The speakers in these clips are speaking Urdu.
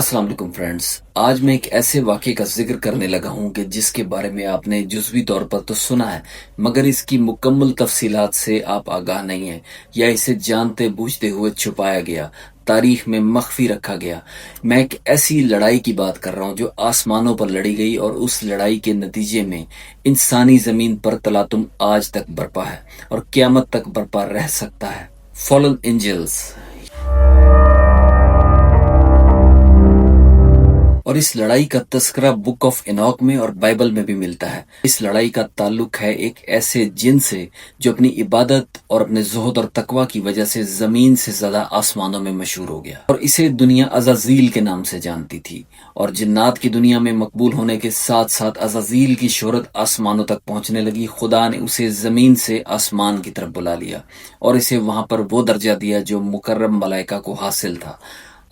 السلام علیکم فرینڈز، آج میں ایک ایسے واقعے کا ذکر کرنے لگا ہوں کہ جس کے بارے میں آپ نے جزوی طور پر تو سنا ہے، مگر اس کی مکمل تفصیلات سے آپ آگاہ نہیں ہیں یا اسے جانتے بوجھتے ہوئے چھپایا گیا، تاریخ میں مخفی رکھا گیا۔ میں ایک ایسی لڑائی کی بات کر رہا ہوں جو آسمانوں پر لڑی گئی، اور اس لڑائی کے نتیجے میں انسانی زمین پر تلاطم آج تک برپا ہے اور قیامت تک برپا رہ سکتا ہے۔ Fallen angels. اور اس لڑائی کا تذکرہ بک آف انوک میں اور بائبل میں بھی ملتا ہے۔ اس لڑائی کا تعلق ہے ایک ایسے جن سے جو اپنی عبادت اور اپنے زہد اور تقوی کی وجہ سے زمین سے زیادہ آسمانوں میں مشہور ہو گیا، اور اسے دنیا عزازیل کے نام سے جانتی تھی، اور جنات کی دنیا میں مقبول ہونے کے ساتھ ساتھ عزازیل کی شہرت آسمانوں تک پہنچنے لگی۔ خدا نے اسے زمین سے آسمان کی طرف بلا لیا اور اسے وہاں پر وہ درجہ دیا جو مکرم ملائکہ کو حاصل تھا۔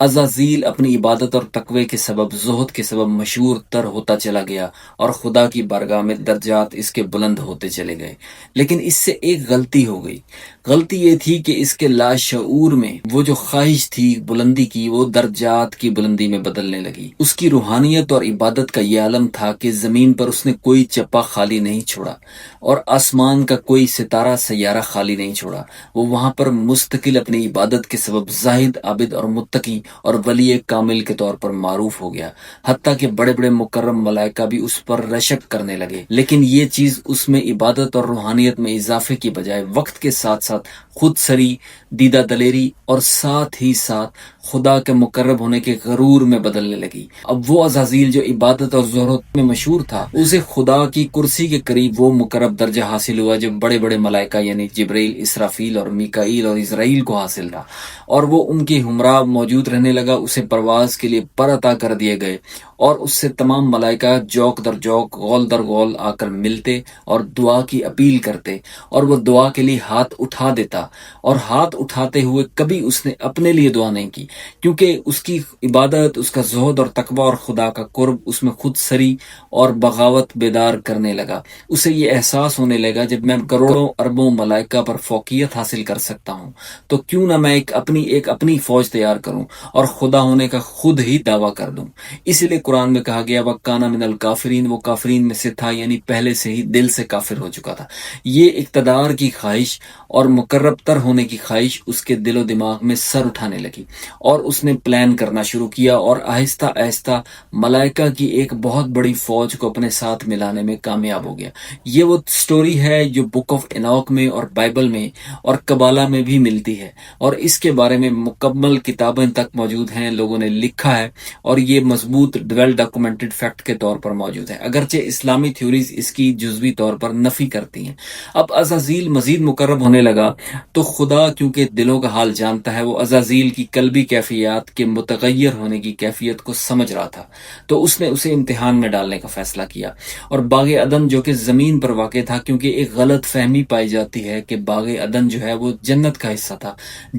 عزازیل اپنی عبادت اور تقوی کے سبب، زہد کے سبب مشہور تر ہوتا چلا گیا، اور خدا کی بارگاہ میں درجات اس کے بلند ہوتے چلے گئے۔ لیکن اس سے ایک غلطی ہو گئی۔ غلطی یہ تھی کہ اس کے لاشعور میں وہ جو خواہش تھی بلندی کی، وہ درجات کی بلندی میں بدلنے لگی۔ اس کی روحانیت اور عبادت کا یہ عالم تھا کہ زمین پر اس نے کوئی چپا خالی نہیں چھوڑا، اور آسمان کا کوئی ستارہ سیارہ خالی نہیں چھوڑا۔ وہ وہاں پر مستقل اپنی عبادت کے سبب زاہد، عابد اور متقی اور ولی کامل کے طور پر معروف ہو گیا، حتیٰ کہ بڑے بڑے مکرم ملائکہ بھی اس پر رشک کرنے لگے۔ لیکن یہ چیز اس میں عبادت اور روحانیت میں اضافے کی بجائے وقت کے ساتھ ساتھ خود سری، دیدہ دلیری اور ساتھ ہی ساتھ خدا کے مقرب ہونے کے غرور میں بدلنے لگی۔ اب وہ عزازیل جو عبادت اور زہد میں مشہور تھا، اسے خدا کی کرسی کے قریب وہ مقرب درجہ حاصل ہوا جو بڑے بڑے ملائکہ یعنی جبرائیل، اسرافیل اور میکائیل اور اسرائیل کو حاصل تھا، اور وہ ان کے ہمراہ موجود رہنے لگا۔ اسے پرواز کے لیے پر عطا کر دیے گئے، اور اس سے تمام ملائکہ جوک در جوک، غول در غول آ کر ملتے اور دعا کی اپیل کرتے، اور وہ دعا کے لیے ہاتھ اٹھا دیتا، اور ہاتھ اٹھاتے ہوئے کبھی اس نے اپنے لیے دعا نہیں کی، کیونکہ اس کی عبادت، اس کا زہد اور تقوی اور خدا کا قرب اس میں خود سری اور بغاوت بیدار کرنے لگا۔ اسے یہ احساس ہونے لگا جب میں کروڑوں اربوں ملائکہ پر فوقیت حاصل کر سکتا ہوں، تو کیوں نہ میں ایک اپنی فوج تیار کروں اور خدا ہونے کا خود ہی دعویٰ کر دوں۔ اسی لیے قرآن میں کہا گیا وَكَانَ مِنَ الْكَافِرِينَ، وہ کافرین میں سے تھا، یعنی پہلے سے ہی دل سے کافر ہو چکا تھا۔ یہ اقتدار کی خواہش اور مقرب تر ہونے کی خواہش اس کے دل و دماغ میں سر اٹھانے لگی، اور اس نے پلان کرنا شروع کیا، اور آہستہ آہستہ ملائکہ کی ایک بہت بڑی فوج کو اپنے ساتھ ملانے میں کامیاب ہو گیا۔ یہ وہ سٹوری ہے جو بک آف انوک میں اور بائبل میں اور کبالہ میں بھی ملتی ہے، اور اس کے بارے میں مکمل کتابیں تک موجود ہیں، لوگوں نے لکھا ہے، اور یہ مضبوط ویل ڈاکومنٹڈ فیکٹ کے طور پر موجود ہے، اگرچہ اسلامی تھیوریز اس کی جزوی طور پر نفی کرتی ہیں۔ اب عزازیل مزید مقرب ہونے لگا تو خدا کیونکہ دلوں کا حال جانتا ہے، وہ عزازیل کی قلبی کیفیات کے متغیر ہونے کی کیفیت کو سمجھ رہا تھا، تو اس نے اسے امتحان میں ڈالنے کا فیصلہ کیا، اور باغ عدن جو کہ زمین پر واقع تھا، کیونکہ ایک غلط فہمی پائی جاتی ہے کہ باغ عدن جو ہے وہ جنت کا حصہ تھا،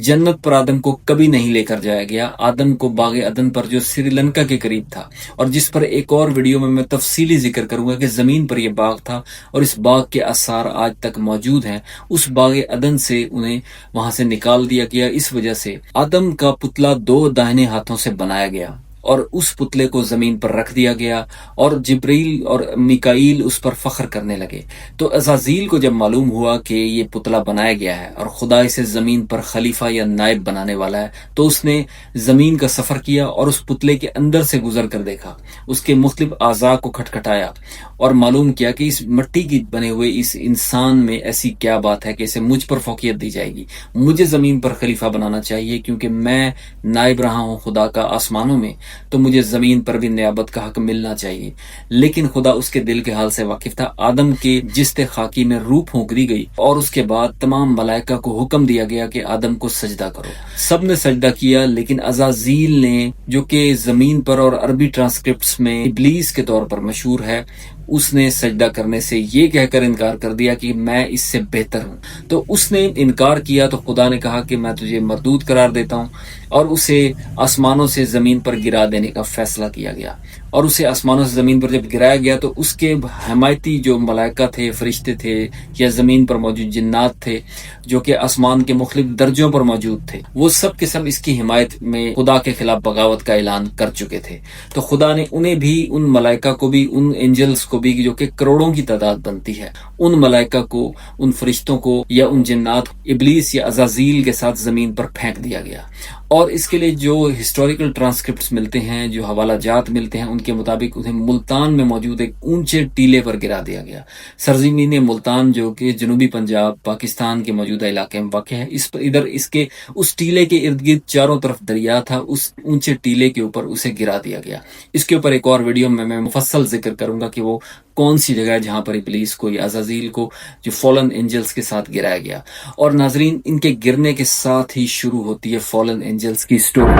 جنت پر آدم کو کبھی نہیں لے کر جایا گیا۔ آدم کو باغ عدن پر جو سری لنکا کے قریب تھا، اور جس پر ایک اور ویڈیو میں تفصیلی ذکر کروں گا کہ زمین پر یہ باغ تھا، اور اس باغ کے آثار آج تک موجود ہیں، اس باغ عدن سے انہیں وہاں سے نکال دیا گیا۔ اس وجہ سے آدم کا پتلا 2 دائنے ہاتھوں سے بنایا گیا، اور اس پتلے کو زمین پر رکھ دیا گیا، اور جبرائیل اور میکائیل اس پر فخر کرنے لگے۔ تو عزازیل کو جب معلوم ہوا کہ یہ پتلا بنایا گیا ہے اور خدا اسے زمین پر خلیفہ یا نائب بنانے والا ہے، تو اس نے زمین کا سفر کیا اور اس پتلے کے اندر سے گزر کر دیکھا، اس کے مختلف اعضاء کو کھٹکھٹایا، اور معلوم کیا کہ اس مٹی کی بنے ہوئے اس انسان میں ایسی کیا بات ہے کہ اسے مجھ پر فوقیت دی جائے گی، مجھے زمین پر خلیفہ بنانا چاہیے، کیونکہ میں نائب رہا ہوں خدا کا آسمانوں میں، تو مجھے زمین پر بھی نیابت کا حق ملنا چاہیے۔ لیکن خدا اس کے دل کے حال سے واقف تھا۔ آدم کے جسد خاکی میں روح پھونک دی گئی، اور اس کے بعد تمام ملائکہ کو حکم دیا گیا کہ آدم کو سجدہ کرو۔ سب نے سجدہ کیا، لیکن عزازیل نے، جو کہ زمین پر اور عربی ٹرانسکرپٹس میں ابلیس کے طور پر مشہور ہے، اس نے سجدہ کرنے سے یہ کہہ کر انکار کر دیا کہ میں اس سے بہتر ہوں۔ تو اس نے انکار کیا، تو خدا نے کہا کہ میں تجھے مردود قرار دیتا ہوں، اور اسے آسمانوں سے زمین پر گرا دینے کا فیصلہ کیا گیا، اور اسے آسمانوں سے زمین پر جب گرایا گیا تو اس کے حمایتی جو ملائکہ تھے، فرشتے تھے، یا زمین پر موجود جنات تھے جو کہ آسمان کے مختلف درجوں پر موجود تھے، وہ سب کے سب اس کی حمایت میں خدا کے خلاف بغاوت کا اعلان کر چکے تھے۔ تو خدا نے انہیں بھی، ان ملائکہ کو بھی، ان اینجلز کو بھی جو کہ کروڑوں کی تعداد بنتی ہے، ان ملائکہ کو، ان فرشتوں کو یا ان جنات، ابلیس یا عزازیل کے ساتھ زمین پر پھینک دیا گیا۔ اور اس کے لیے جو ہسٹوریکل ٹرانسکرپٹس ملتے ہیں، جو حوالہ جات ملتے ہیں، ان کے مطابق انہیں ملتان میں موجود ایک اونچے ٹیلے پر گرا دیا گیا۔ سرزمین ملتان جو کہ جنوبی پنجاب پاکستان کے موجودہ علاقے میں واقع ہے، اس ٹیلے کے ارد گرد چاروں طرف دریا تھا، اس اونچے ٹیلے کے اوپر اسے گرا دیا گیا۔ اس کے اوپر ایک اور ویڈیو میں مفصل ذکر کروں گا کہ وہ کون سی جگہ ہے جہاں پر ابلیس کو یا عزازیل کو جو فالن اینجلز کے ساتھ گرایا گیا۔ اور ناظرین، ان کے گرنے کے ساتھ ہی شروع ہوتی ہے فالن اینجلز کی سٹوری۔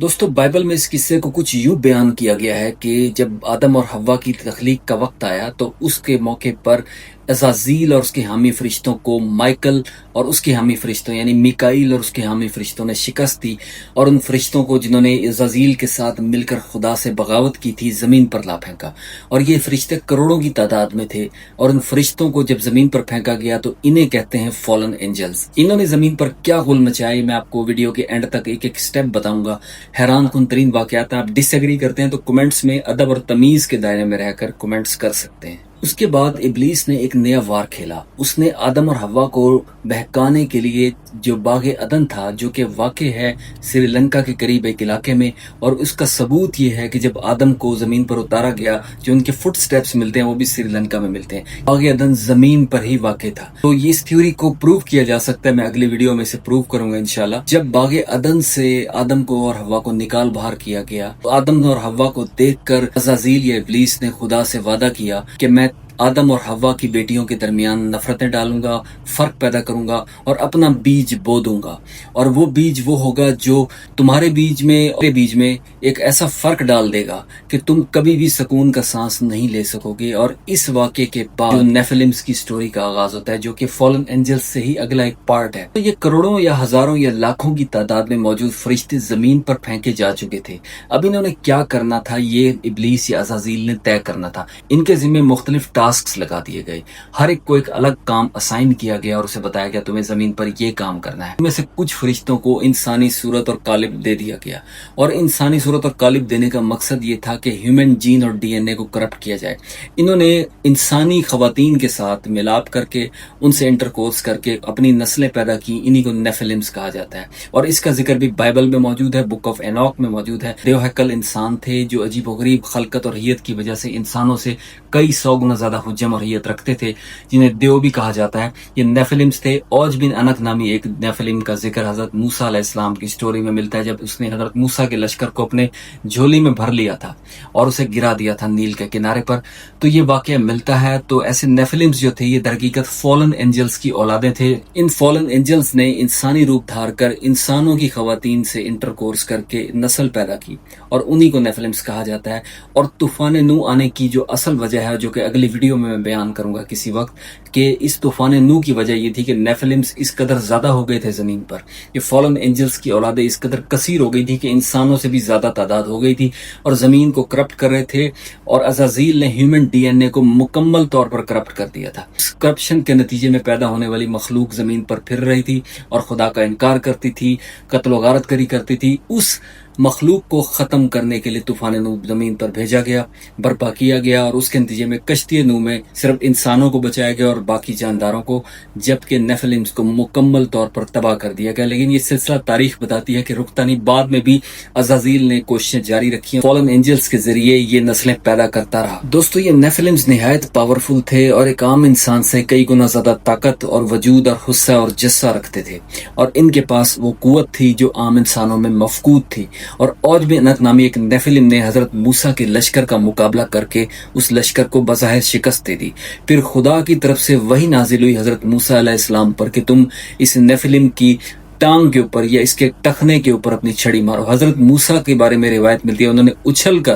دوستو، بائبل میں اس قصے کو کچھ یوں بیان کیا گیا ہے کہ جب آدم اور حوا کی تخلیق کا وقت آیا تو اس کے موقع پر عزازیل اور اس کے حامی فرشتوں کو مائیکل اور اس کے حامی فرشتوں یعنی میکائیل اور اس کے حامی فرشتوں نے شکست دی، اور ان فرشتوں کو جنہوں نے عزازیل کے ساتھ مل کر خدا سے بغاوت کی تھی زمین پر لا پھینکا۔ اور یہ فرشتے کروڑوں کی تعداد میں تھے، اور ان فرشتوں کو جب زمین پر پھینکا گیا تو انہیں کہتے ہیں فالن اینجلز۔ انہوں نے زمین پر کیا غل مچائی، میں آپ کو ویڈیو کے اینڈ تک ایک ایک سٹیپ بتاؤں گا۔ حیران کن ترین واقعات ہیں۔ آپ ڈس ایگری کرتے ہیں تو کمنٹس میں ادب اور تمیز کے دائرے میں رہ کر کمنٹس کر سکتے ہیں۔ اس کے بعد ابلیس نے ایک نیا وار کھیلا۔ اس نے آدم اور حوا کو بہکانے کے لیے جو باغ عدن تھا، جو کہ واقع ہے سری لنکا کے قریب ایک علاقے میں، اور اس کا ثبوت یہ ہے کہ جب آدم کو زمین پر اتارا گیا، جو ان کے فٹ سٹیپس ملتے ہیں وہ بھی سری لنکا میں ملتے ہیں۔ باغ عدن زمین پر ہی واقع تھا۔ تو یہ اس تھیوری کو پروو کیا جا سکتا ہے، میں اگلی ویڈیو میں اسے پروو کروں گا انشاءاللہ۔ جب باغ عدن سے آدم کو اور حوا کو نکال باہر کیا گیا تو آدم اور حوا کو دیکھ کر عزازیل یا ابلیس نے خدا سے وعدہ کیا کہ میں آدم اور حوا کی بیٹیوں کے درمیان نفرتیں ڈالوں گا، فرق پیدا کروں گا اور اپنا بیج بو دوں گا، اور وہ بیج وہ ہوگا جو تمہارے بیج میں اور میرے بیج میں ایک ایسا فرق ڈال دے گا کہ تم کبھی بھی سکون کا سانس نہیں لے سکو گے۔ اور اس واقعے کے بعد جو نیفلمز کی سٹوری کا آغاز ہوتا ہے، جو کہ فالن اینجلز سے ہی اگلا ایک پارٹ ہے۔ تو یہ کروڑوں یا ہزاروں یا لاکھوں کی تعداد میں موجود فرشتے زمین پر پھینکے جا چکے تھے۔ اب انہوں نے کیا کرنا تھا، یہ ابلیس یا عزازیل نے طے کرنا تھا۔ ان کے ذمہ مختلف ٹاسکس لگا دیے گئے، ہر ایک کو ایک الگ کام اسائن کیا گیا اور اسے بتایا گیا تمہیں زمین پر یہ کام کرنا ہے۔ ان میں سے کچھ فرشتوں کو انسانی صورت اور قالب دے دیا گیا، اور انسانی صورت اور قالب دینے کا مقصد یہ تھا کہ ہیومن جین اور ڈی این اے کو کرپٹ کیا جائے۔ انہوں نے انسانی خواتین کے ساتھ ملاپ کر کے، ان سے انٹرکورس کر کے اپنی نسلیں پیدا کی، انہی کو نیفلمز کہا جاتا ہے۔ اور اس کا ذکر بھی بائبل میں موجود ہے، بک آف اینوک میں موجود ہے۔ دیوہیکل انسان تھے جو عجیب و غریب خلقت اور حیت کی وجہ سے انسانوں سے کئی سو گنا زیادہ حجم اور حیت رکھتے تھے، جنہیں دیو بھی کہا جاتا ہے۔ یہ نیفلمز تھے۔ اوج بن انک نامی ایک نیفلم کا ذکر حضرت موسیٰ علیہ السلام کی سٹوری میں ملتا ہے، جب اس نے حضرت موسیٰ کے لشکر کو اپنے جھولی میں بھر لیا تھا اور اسے گرا دیا تھا نیل کے کنارے پر، تو یہ واقعہ ملتا ہے۔ تو ایسے نیفلمز جو تھے یہ در حقیقت فالن اینجلز کی اولادیں تھے۔ ان فالن اینجلز نے انسانی روپ دھار کر انسانوں کی خواتین سے انٹرکورس کر کے نسل پیدا کی، اور انہی کو نیفلمز کہا جاتا ہے۔ اور طوفان نوح آنے کی جو اصل وجہ ہے، جو کہ اگلی ویڈیو میں بیان کروں گا کسی وقت، کہ اس طوفان نوح کی وجہ یہ تھی کہ نیفلمز اس قدر زیادہ ہو گئے تھے زمین پر، یہ فالن اینجلز کی اولادیں اس قدر کثیر ہو گئی تھی کہ انسانوں سے بھی زیادہ تعداد ہو گئی تھی، اور زمین کو کرپٹ کر رہے تھے، اور عزازیل نے ہیومن ڈی این اے کو مکمل طور پر کرپٹ کر دیا تھا۔ اس کرپشن کے نتیجے میں پیدا ہونے والی مخلوق زمین پر پھر رہی تھی اور خدا کا انکار کرتی تھی، قتل و غارت کری کرتی تھی۔ اس مخلوق کو ختم کرنے کے لیے طوفان نوح زمین پر بھیجا گیا، برپا کیا گیا، اور اس کے نتیجے میں کشتی نوح میں صرف انسانوں کو بچایا گیا اور باقی جانداروں کو، جبکہ نیفلمز کو مکمل طور پر تباہ کر دیا گیا۔ لیکن یہ سلسلہ تاریخ بتاتی ہے کہ رکتا نہیں، بعد میں بھی عزازیل نے کوششیں جاری رکھی، فالن اینجلز کے ذریعے یہ نسلیں پیدا کرتا رہا۔ دوستو، یہ نیفلمز نہایت پاورفل تھے اور ایک عام انسان سے کئی گنا زیادہ طاقت اور وجود اور حصہ اور جسہ رکھتے تھے، اور ان کے پاس وہ قوت تھی جو عام انسانوں میں مفقود تھی۔ اور اوج بن انک نامی ایک نیفلم نے حضرت موسیٰ کے لشکر کا مقابلہ کر کے اس لشکر کو بظاہر شکست دے دی۔ پھر خدا کی طرف سے وحی نازل ہوئی حضرت موسیٰ علیہ السلام پر کہ تم اس نیفلم کی ٹانگ کے اوپر یا اس کے ٹخنے کے اوپر اپنی چھڑی مارو۔ حضرت موسیٰ کے بارے میں روایت ملتی ہے، انہوں نے اچھل کر